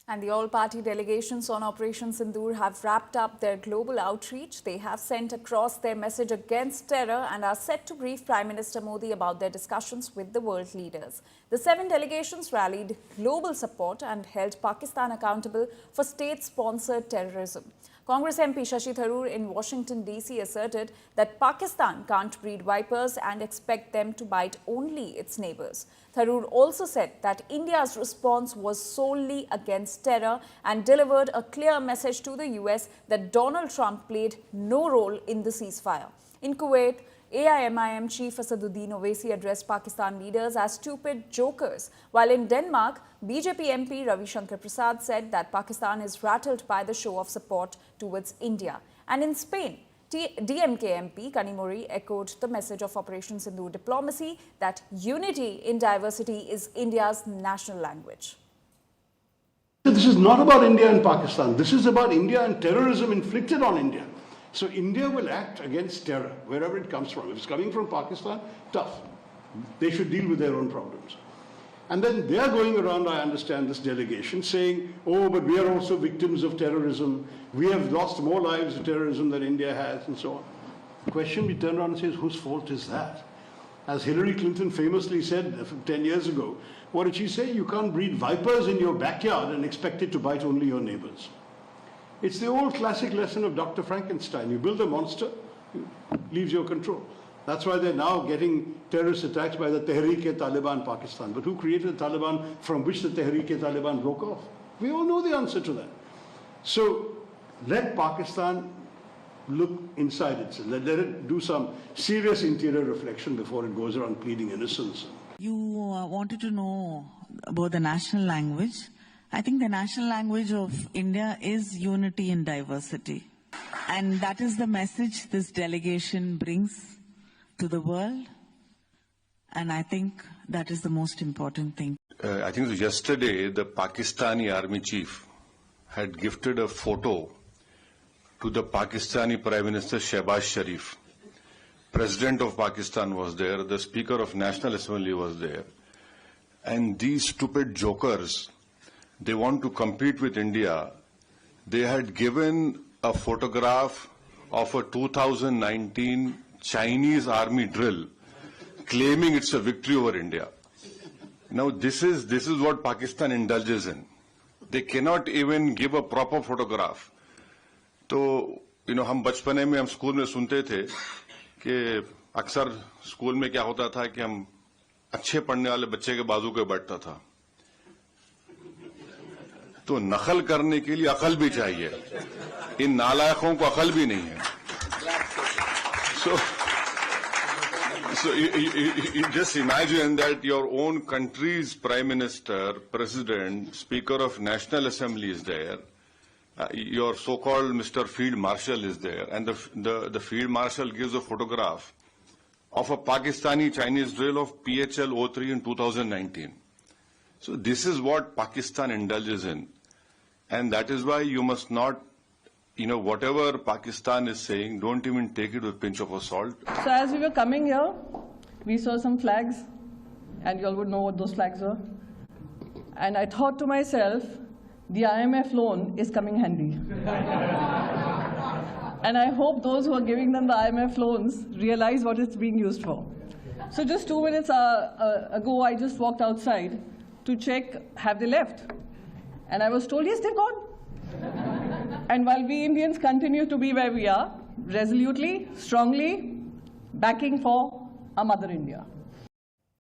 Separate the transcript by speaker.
Speaker 1: And the all-party delegations on Operation Sindoor have wrapped up their global outreach. They have sent across their message against terror and are set to brief Prime Minister Modi about their discussions with the world leaders. The 7 delegations rallied global support and held Pakistan accountable for state-sponsored terrorism. Congress MP Shashi Tharoor in Washington, D.C. asserted that Pakistan can't breed vipers and expect them to bite only its neighbors. Tharoor also said that India's response was solely against terror and delivered a clear message to the US that Donald Trump played no role in the ceasefire. In Kuwait, AIMIM Chief Asaduddin Owaisi addressed Pakistan leaders as stupid jokers, while in Denmark, BJP MP Ravi Shankar Prasad said that Pakistan is rattled by the show of support towards India. And in Spain, DMK MP Kanimuri echoed the message of Operation Sindoor diplomacy that unity in diversity is India's national language.
Speaker 2: This is not about India and Pakistan. This is about India and terrorism inflicted on India. So India will act against terror wherever it comes from. If it's coming from Pakistan, tough. They should deal with their own problems. And then they are going around, I understand, this delegation saying, oh, but we are also victims of terrorism. We have lost more lives to terrorism than India has, and so on. The question we turn around and say is, whose fault is that? As Hillary Clinton famously said 10 years ago, what did she say? You can't breed vipers in your backyard and expect it to bite only your neighbors. It's the old classic lesson of Dr. Frankenstein. You build a monster, it leaves your control. That's why they're now getting terrorist attacks by the Tehreek-e-Taliban Pakistan. But who created the Taliban from which the Tehreek-e-Taliban broke off? We all know the answer to that. So let Pakistan look inside itself. Let it do some serious interior reflection before it goes around pleading innocence.
Speaker 3: You wanted to know about the national language. I think the national language of India is unity in diversity. And that is the message this delegation brings to the world. And I think that is the most important thing.
Speaker 4: I think yesterday the Pakistani army chief had gifted a photo to the Pakistani Prime Minister Shehbaz Sharif. President of Pakistan was there, the Speaker of National Assembly was there. And these stupid jokers, they want to compete with India. They had given a photograph of a 2019 Chinese army drill, claiming it's a victory over India. Now this is what Pakistan indulges in. They cannot even give a proper photograph. तो हम बचपने में हम school में सुनते थे कि अक्सर स्कूल में क्या होता था कि हम अच्छे पढ़ने वाले बच्चे के बाजू के बैठता था. तो नकल करने के लिए अकल भी चाहिए. इन नालायकों को अकल भी नहीं है. So you just imagine that your own country's Prime Minister, President, Speaker of National Assembly is there. Your so-called Mr. Field Marshal is there, and the Field Marshal gives a photograph of a Pakistani Chinese drill of PHL-03 in 2019. So this is what Pakistan indulges in, and that is why you must not, whatever Pakistan is saying, don't even take it with a pinch of salt.
Speaker 5: So as we were coming here, we saw some flags, and you all would know what those flags were. And I thought to myself, the IMF loan is coming handy. And I hope those who are giving them the IMF loans realize what it's being used for. So just 2 minutes ago, I just walked outside to check, have they left? And I was told, yes, they've gone. And while we Indians continue to be where we are, resolutely, strongly, backing for our mother India.